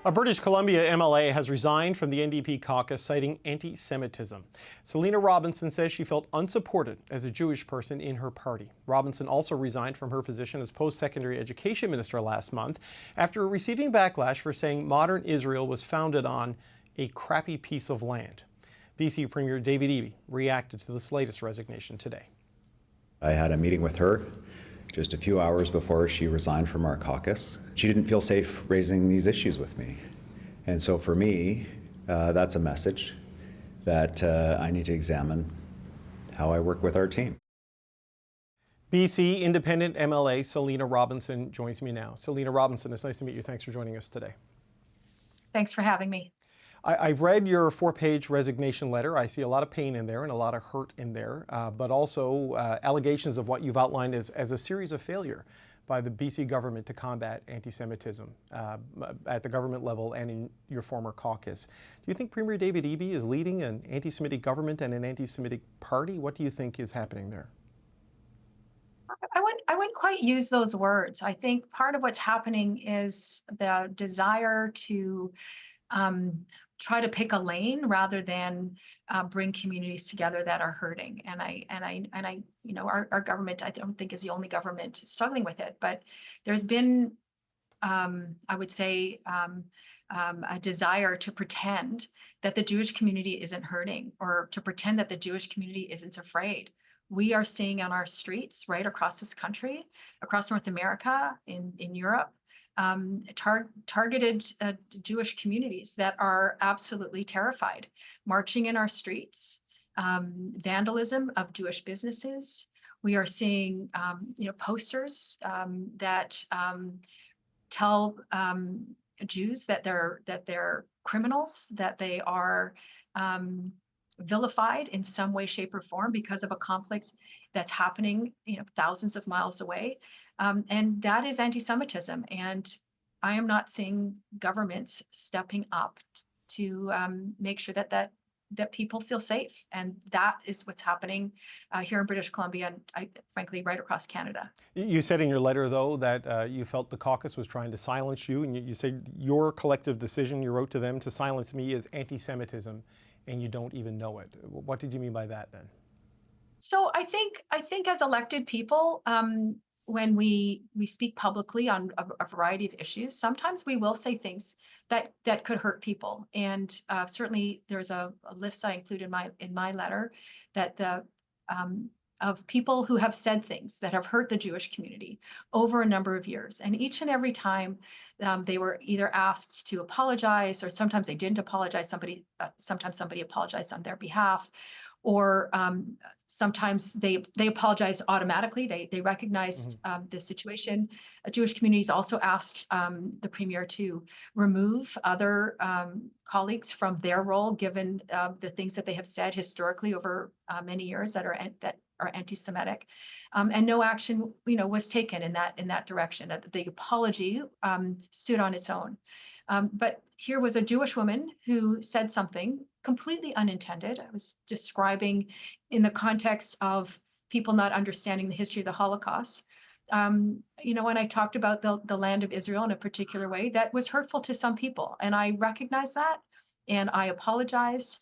A British Columbia MLA has resigned from the NDP caucus, citing anti-Semitism. Selina Robinson says she felt unsupported as a Jewish person in her party. Robinson also resigned from her position as post-secondary education minister last month after receiving backlash for saying modern Israel was founded on a crappy piece of land. BC Premier David Eby reacted to this latest resignation today. I had a meeting with her just a few hours before she resigned from our caucus. She didn't feel safe raising these issues with me. And so for me, that's a message that I need to examine how I work with our team. BC Independent MLA Selina Robinson joins me now. Selina Robinson, it's nice to meet you. Thanks for joining us today. Thanks for having me. I've read your 4-page resignation letter. I see a lot of pain in there and a lot of hurt in there, but also allegations of what you've outlined as a series of failure by the BC government to combat anti-Semitism at the government level and in your former caucus. Do you think Premier David Eby is leading an anti-Semitic government and an anti-Semitic party? What do you think is happening there? I wouldn't quite use those words. I think part of what's happening is the desire to try to pick a lane rather than bring communities together that are hurting. And I, you know, our government, I don't think is the only government struggling with it, but there's been, I would say, a desire to pretend that the Jewish community isn't hurting, or to pretend that the Jewish community isn't afraid. We are seeing on our streets right across this country, across North America, in Europe, targeted Jewish communities that are absolutely terrified, marching in our streets, vandalism of Jewish businesses. We are seeing, posters that tell Jews that they're criminals, that they are vilified in some way, shape, or form because of a conflict that's happening, thousands of miles away. And that is anti-Semitism. And I am not seeing governments stepping up to make sure that people feel safe. And that is what's happening here in British Columbia and frankly, right across Canada. You said in your letter, though, that you felt the caucus was trying to silence you. And you said your collective decision, you wrote to them, to silence me is anti-Semitism, and you don't even know it. What did you mean by that then? So I think as elected people, when we speak publicly on a variety of issues, sometimes we will say things that could hurt people. And certainly there's a list I include in my letter that of people who have said things that have hurt the Jewish community over a number of years. And each and every time they were either asked to apologize, or sometimes they didn't apologize. Sometimes somebody apologized on their behalf, or sometimes they apologized automatically. They recognized the situation. Jewish communities also asked the Premier to remove other colleagues from their role, given the things that they have said historically over many years that are anti-Semitic, and no action, was taken in that direction. The apology stood on its own. But here was a Jewish woman who said something completely unintended. I was describing in the context of people not understanding the history of the Holocaust. When I talked about the land of Israel in a particular way, that was hurtful to some people. And I recognize that. And I apologized,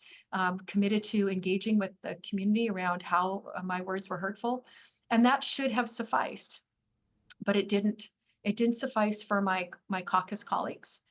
committed to engaging with the community around how my words were hurtful. And that should have sufficed. But it didn't. It didn't suffice for my caucus colleagues.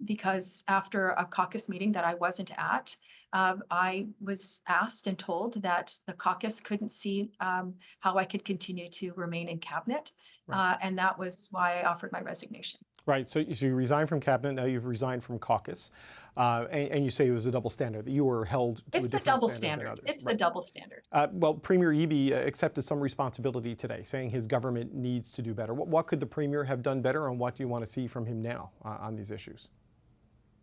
Because after a caucus meeting that I wasn't at, I was asked and told that the caucus couldn't see how I could continue to remain in cabinet. Right. And that was why I offered my resignation. Right, so you resigned from cabinet, now you've resigned from caucus, and you say it was a double standard, that you were held to a different standard than others. It's the double standard. Well, Premier Eby accepted some responsibility today, saying his government needs to do better. What could the Premier have done better, and what do you want to see from him now on these issues?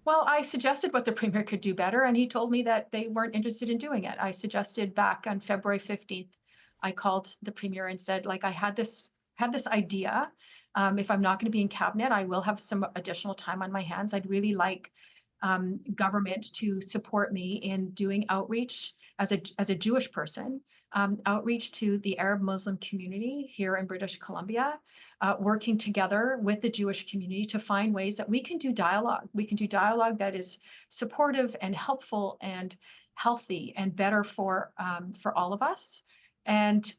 Well, I suggested what the Premier could do better, and he told me that they weren't interested in doing it. I suggested back on February 15th, I called the Premier and said, I had this idea. If I'm not going to be in cabinet, I will have some additional time on my hands. I'd really like government to support me in doing outreach as a Jewish person, outreach to the Arab Muslim community here in British Columbia, working together with the Jewish community to find ways that we can do dialogue. We can do dialogue that is supportive and helpful and healthy and better for all of us. And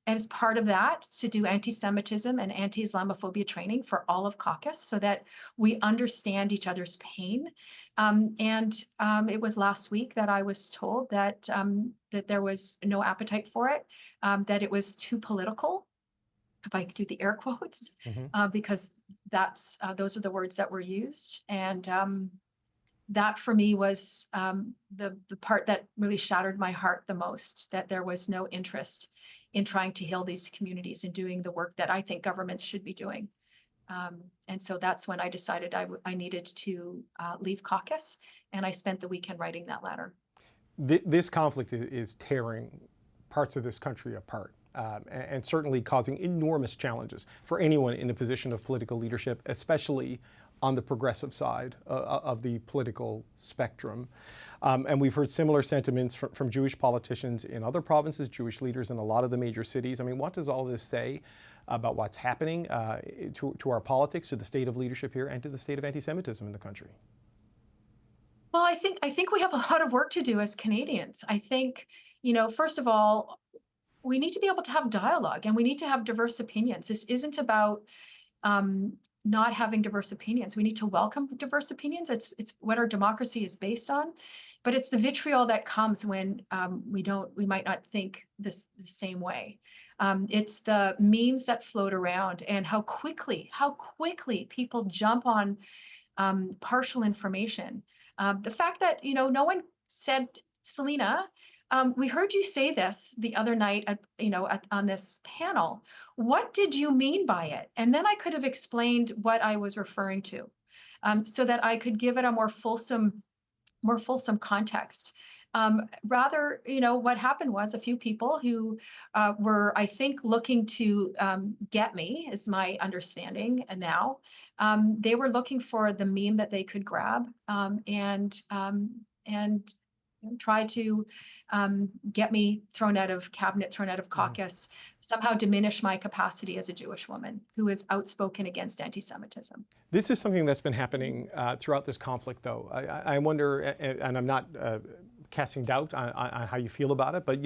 as part of that, to do anti-Semitism and anti-Islamophobia training for all of caucus so that we understand each other's pain. It was last week that I was told that that there was no appetite for it, that it was too political, if I could do the air quotes, because that's those are the words that were used. And that for me was the part that really shattered my heart the most, that there was no interest in trying to heal these communities and doing the work that I think governments should be doing. And so that's when I decided I needed to leave caucus, and I spent the weekend writing that letter. This conflict is tearing parts of this country apart. And certainly causing enormous challenges for anyone in a position of political leadership, especially on the progressive side of the political spectrum. And we've heard similar sentiments from Jewish politicians in other provinces, Jewish leaders in a lot of the major cities. I mean, what does all this say about what's happening to our politics, to the state of leadership here, and to the state of anti-Semitism in the country? Well, I think we have a lot of work to do as Canadians. I think, first of all, we need to be able to have dialogue, and we need to have diverse opinions. This isn't about not having diverse opinions. We need to welcome diverse opinions. It's what our democracy is based on, but it's the vitriol that comes when we might not think the same way. It's the memes that float around, and how quickly people jump on partial information. The fact that no one said, Selina, we heard you say this the other night on this panel. What did you mean by it? And then I could have explained what I was referring to, so that I could give it a more fulsome context. Rather, what happened was a few people who were, I think, looking to get me, is my understanding now. They were looking for the meme that they could grab, and try to get me thrown out of cabinet, thrown out of caucus, somehow diminish my capacity as a Jewish woman who is outspoken against anti-Semitism. This is something that's been happening throughout this conflict, though. I wonder, and I'm not casting doubt on how you feel about it, but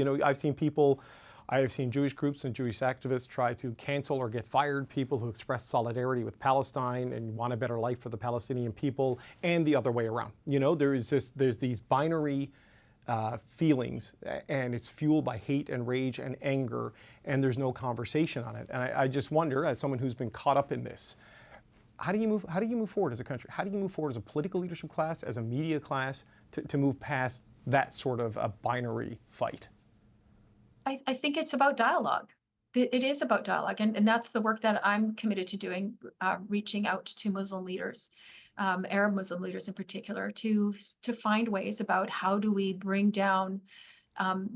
I've seen Jewish groups and Jewish activists try to cancel or get fired people who express solidarity with Palestine and want a better life for the Palestinian people, and the other way around. There's these binary feelings, and it's fueled by hate and rage and anger, and there's no conversation on it. And I just wonder, as someone who's been caught up in this, how do you move forward as a country? How do you move forward as a political leadership class, as a media class, to move past that sort of a binary fight? I think it's about dialogue. It is about dialogue, and that's the work that I'm committed to doing, reaching out to Muslim leaders, Arab Muslim leaders in particular, to find ways about how do we bring down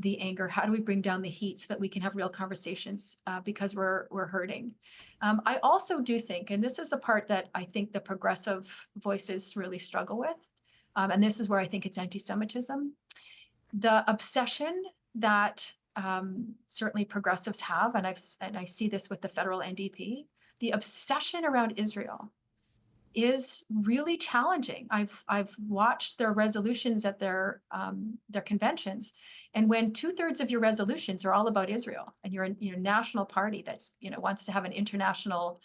the anger, how do we bring down the heat so that we can have real conversations, because we're hurting. I also do think, and this is the part that I think the progressive voices really struggle with, and this is where I think it's anti-Semitism, the obsession that certainly progressives have, and I see this with the federal NDP, the obsession around Israel is really challenging. I've watched their resolutions at their conventions, and when 2/3 of your resolutions are all about Israel, and you're a national party that's wants to have an international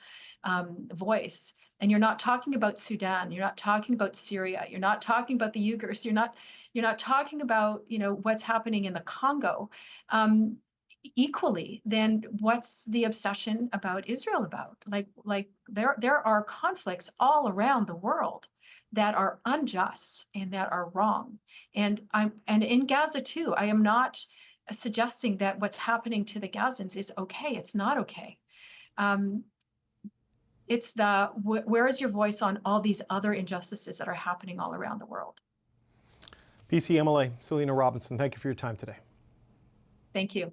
voice, and you're not talking about Sudan, you're not talking about Syria, you're not talking about the Uyghurs, you're not talking about what's happening in the Congo, equally, then what's the obsession about Israel about? Like there are conflicts all around the world that are unjust and that are wrong. And in Gaza too, I am not suggesting that what's happening to the Gazans is okay. It's not okay. It's where is your voice on all these other injustices that are happening all around the world? BC MLA Selina Robinson, thank you for your time today. Thank you.